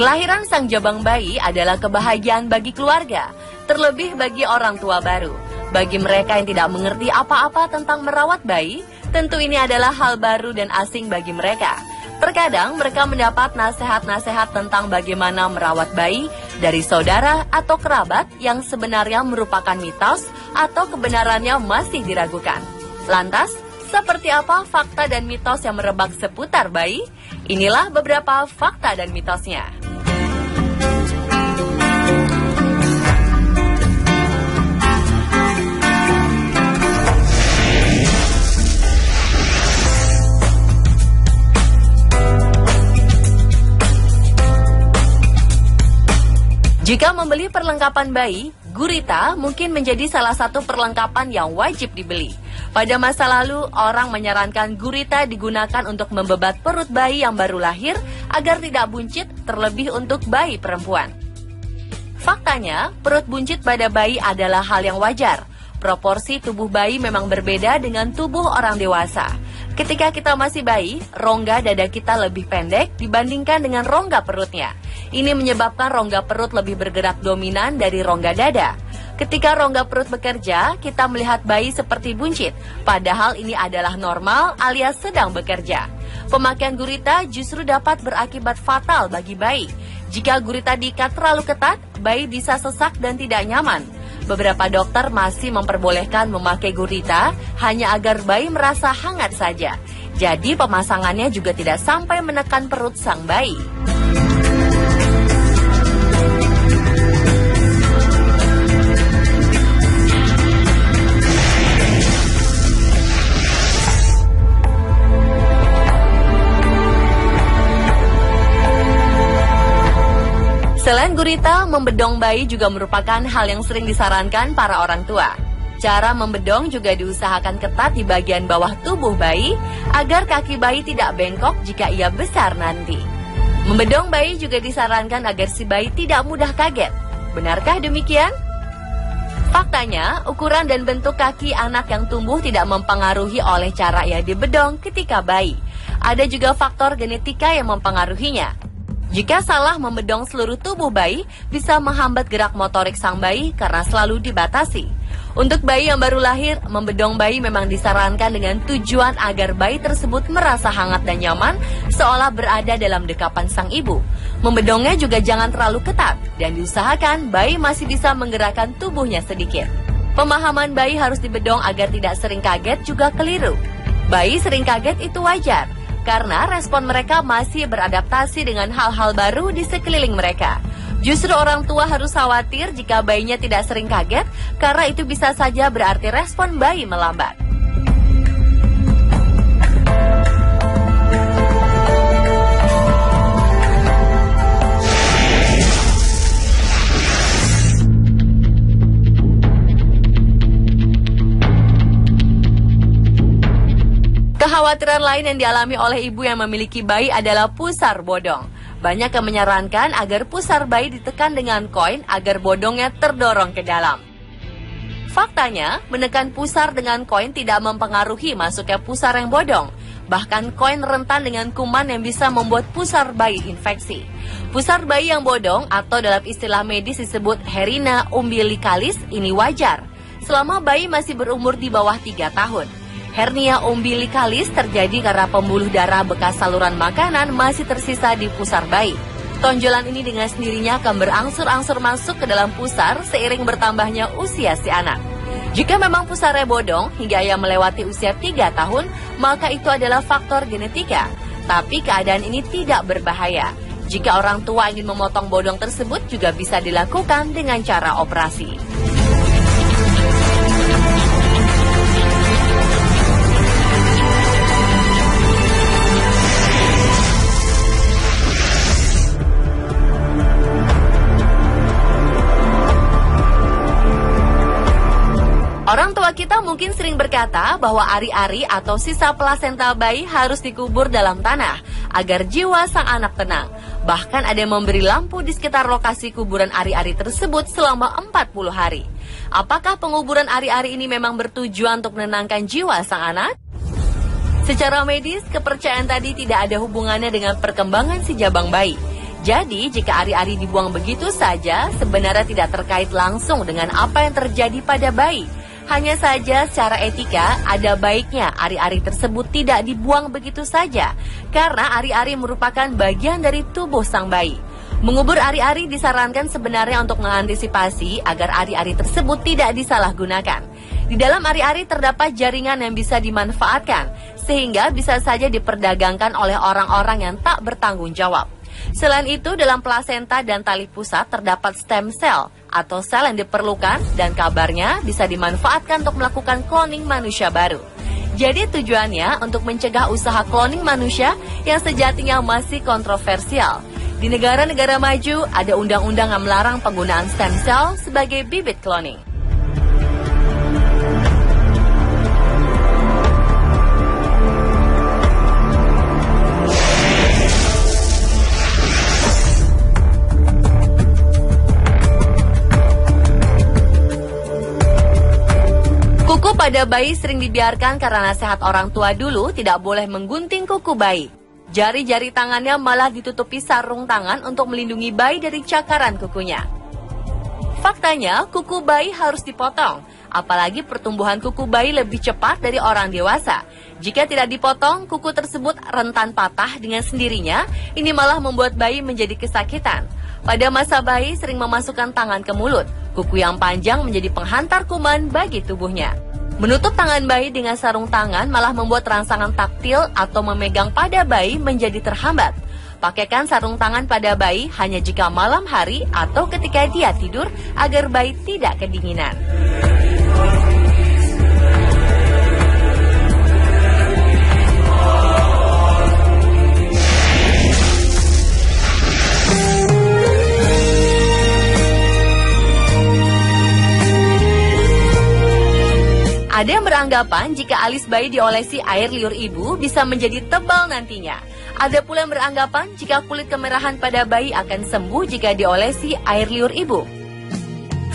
Kelahiran sang jabang bayi adalah kebahagiaan bagi keluarga, terlebih bagi orang tua baru. Bagi mereka yang tidak mengerti apa-apa tentang merawat bayi, tentu ini adalah hal baru dan asing bagi mereka. Terkadang mereka mendapat nasihat-nasihat tentang bagaimana merawat bayi dari saudara atau kerabat yang sebenarnya merupakan mitos atau kebenarannya masih diragukan. Lantas, seperti apa fakta dan mitos yang merebak seputar bayi? Inilah beberapa fakta dan mitosnya. Jika membeli perlengkapan bayi, gurita mungkin menjadi salah satu perlengkapan yang wajib dibeli. Pada masa lalu, orang menyarankan gurita digunakan untuk membebat perut bayi yang baru lahir agar tidak buncit, terlebih untuk bayi perempuan. Faktanya, perut buncit pada bayi adalah hal yang wajar. Proporsi tubuh bayi memang berbeda dengan tubuh orang dewasa. Ketika kita masih bayi, rongga dada kita lebih pendek dibandingkan dengan rongga perutnya. Ini menyebabkan rongga perut lebih bergerak dominan dari rongga dada. Ketika rongga perut bekerja, kita melihat bayi seperti buncit, padahal ini adalah normal alias sedang bekerja. Pemakaian gurita justru dapat berakibat fatal bagi bayi. Jika gurita diikat terlalu ketat, bayi bisa sesak dan tidak nyaman. Beberapa dokter masih memperbolehkan memakai gurita hanya agar bayi merasa hangat saja. Jadi pemasangannya juga tidak sampai menekan perut sang bayi. Selain gurita, membedong bayi juga merupakan hal yang sering disarankan para orang tua. Cara membedong juga diusahakan ketat di bagian bawah tubuh bayi agar kaki bayi tidak bengkok jika ia besar nanti. Membedong bayi juga disarankan agar si bayi tidak mudah kaget. Benarkah demikian? Faktanya, ukuran dan bentuk kaki anak yang tumbuh tidak mempengaruhi oleh cara ia dibedong ketika bayi. Ada juga faktor genetika yang mempengaruhinya. Jika salah membedong seluruh tubuh bayi, bisa menghambat gerak motorik sang bayi karena selalu dibatasi. Untuk bayi yang baru lahir, membedong bayi memang disarankan dengan tujuan agar bayi tersebut merasa hangat dan nyaman, seolah berada dalam dekapan sang ibu. Membedongnya juga jangan terlalu ketat, dan diusahakan bayi masih bisa menggerakkan tubuhnya sedikit. Pemahaman bayi harus dibedong agar tidak sering kaget juga keliru. Bayi sering kaget itu wajar, karena respon mereka masih beradaptasi dengan hal-hal baru di sekeliling mereka. Justru orang tua harus khawatir jika bayinya tidak sering kaget, karena itu bisa saja berarti respon bayi melambat. Kekhawatiran lain yang dialami oleh ibu yang memiliki bayi adalah pusar bodong. Banyak yang menyarankan agar pusar bayi ditekan dengan koin agar bodongnya terdorong ke dalam. Faktanya, menekan pusar dengan koin tidak mempengaruhi masuknya pusar yang bodong. Bahkan koin rentan dengan kuman yang bisa membuat pusar bayi infeksi. Pusar bayi yang bodong atau dalam istilah medis disebut hernia umbilicalis ini wajar selama bayi masih berumur di bawah 3 tahun. Hernia umbilicalis terjadi karena pembuluh darah bekas saluran makanan masih tersisa di pusar bayi. Tonjolan ini dengan sendirinya akan berangsur-angsur masuk ke dalam pusar seiring bertambahnya usia si anak. Jika memang pusarnya bodong hingga ia melewati usia 3 tahun, maka itu adalah faktor genetika. Tapi keadaan ini tidak berbahaya. Jika orang tua ingin memotong bodong tersebut juga bisa dilakukan dengan cara operasi. Orang tua kita mungkin sering berkata bahwa ari-ari atau sisa plasenta bayi harus dikubur dalam tanah agar jiwa sang anak tenang. Bahkan ada yang memberi lampu di sekitar lokasi kuburan ari-ari tersebut selama 40 hari. Apakah penguburan ari-ari ini memang bertujuan untuk menenangkan jiwa sang anak? Secara medis, kepercayaan tadi tidak ada hubungannya dengan perkembangan si jabang bayi. Jadi, jika ari-ari dibuang begitu saja, sebenarnya tidak terkait langsung dengan apa yang terjadi pada bayi. Hanya saja secara etika, ada baiknya ari-ari tersebut tidak dibuang begitu saja, karena ari-ari merupakan bagian dari tubuh sang bayi. Mengubur ari-ari disarankan sebenarnya untuk mengantisipasi agar ari-ari tersebut tidak disalahgunakan. Di dalam ari-ari terdapat jaringan yang bisa dimanfaatkan, sehingga bisa saja diperdagangkan oleh orang-orang yang tak bertanggung jawab. Selain itu, dalam plasenta dan tali pusat terdapat stem cell atau sel yang diperlukan dan kabarnya bisa dimanfaatkan untuk melakukan cloning manusia baru. Jadi tujuannya untuk mencegah usaha cloning manusia yang sejatinya masih kontroversial. Di negara-negara maju ada undang-undang yang melarang penggunaan stem cell sebagai bibit cloning. Kuku pada bayi sering dibiarkan karena nasihat orang tua dulu tidak boleh menggunting kuku bayi. Jari-jari tangannya malah ditutupi sarung tangan untuk melindungi bayi dari cakaran kukunya. Faktanya, kuku bayi harus dipotong, apalagi pertumbuhan kuku bayi lebih cepat dari orang dewasa. Jika tidak dipotong, kuku tersebut rentan patah dengan sendirinya, ini malah membuat bayi menjadi kesakitan. Pada masa bayi sering memasukkan tangan ke mulut, kuku yang panjang menjadi penghantar kuman bagi tubuhnya. Menutup tangan bayi dengan sarung tangan malah membuat rangsangan taktil atau memegang pada bayi menjadi terhambat. Pakaikan sarung tangan pada bayi hanya jika malam hari atau ketika dia tidur agar bayi tidak kedinginan. Ada yang beranggapan jika alis bayi diolesi air liur ibu bisa menjadi tebal nantinya. Ada pula yang beranggapan jika kulit kemerahan pada bayi akan sembuh jika diolesi air liur ibu.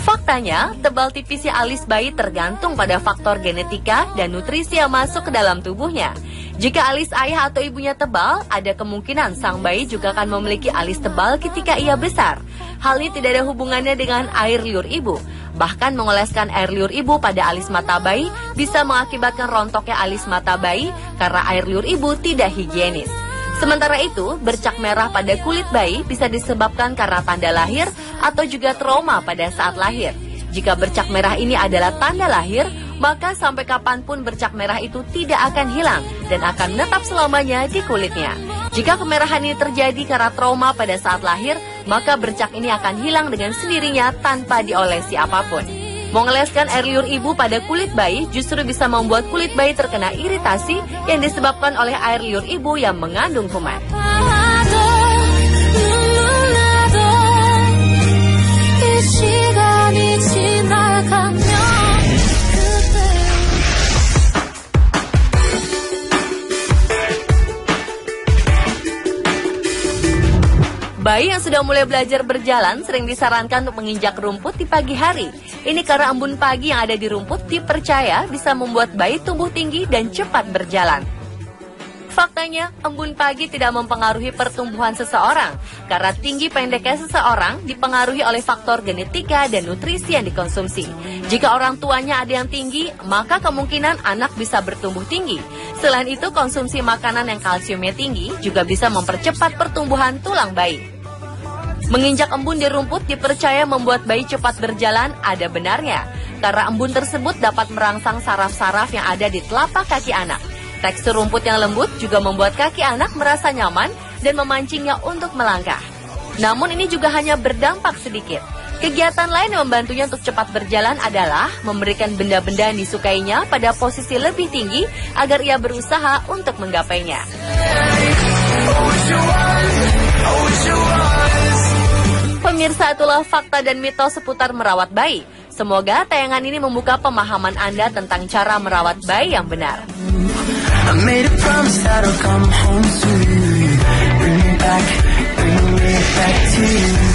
Faktanya, tebal tipisnya alis bayi tergantung pada faktor genetika dan nutrisi yang masuk ke dalam tubuhnya. Jika alis ayah atau ibunya tebal, ada kemungkinan sang bayi juga akan memiliki alis tebal ketika ia besar. Hal ini tidak ada hubungannya dengan air liur ibu. Bahkan mengoleskan air liur ibu pada alis mata bayi bisa mengakibatkan rontoknya alis mata bayi karena air liur ibu tidak higienis. Sementara itu, bercak merah pada kulit bayi bisa disebabkan karena tanda lahir atau juga trauma pada saat lahir. Jika bercak merah ini adalah tanda lahir, maka sampai kapanpun bercak merah itu tidak akan hilang dan akan menetap selamanya di kulitnya. Jika kemerahan ini terjadi karena trauma pada saat lahir, maka bercak ini akan hilang dengan sendirinya tanpa diolesi apapun. Mengoleskan air liur ibu pada kulit bayi justru bisa membuat kulit bayi terkena iritasi yang disebabkan oleh air liur ibu yang mengandung kuman. Bayi yang sudah mulai belajar berjalan sering disarankan untuk menginjak rumput di pagi hari. Ini karena embun pagi yang ada di rumput dipercaya bisa membuat bayi tumbuh tinggi dan cepat berjalan. Faktanya, embun pagi tidak mempengaruhi pertumbuhan seseorang, karena tinggi pendeknya seseorang dipengaruhi oleh faktor genetika dan nutrisi yang dikonsumsi. Jika orang tuanya ada yang tinggi, maka kemungkinan anak bisa bertumbuh tinggi. Selain itu, konsumsi makanan yang kalsiumnya tinggi juga bisa mempercepat pertumbuhan tulang bayi. Menginjak embun di rumput dipercaya membuat bayi cepat berjalan ada benarnya, karena embun tersebut dapat merangsang saraf-saraf yang ada di telapak kaki anak. Tekstur rumput yang lembut juga membuat kaki anak merasa nyaman dan memancingnya untuk melangkah. Namun ini juga hanya berdampak sedikit. Kegiatan lain yang membantunya untuk cepat berjalan adalah memberikan benda-benda yang disukainya pada posisi lebih tinggi agar ia berusaha untuk menggapainya. Pemirsa, itulah fakta dan mitos seputar merawat bayi. Semoga tayangan ini membuka pemahaman Anda tentang cara merawat bayi yang benar. I made a promise that I'll come home to you. Bring me back to you.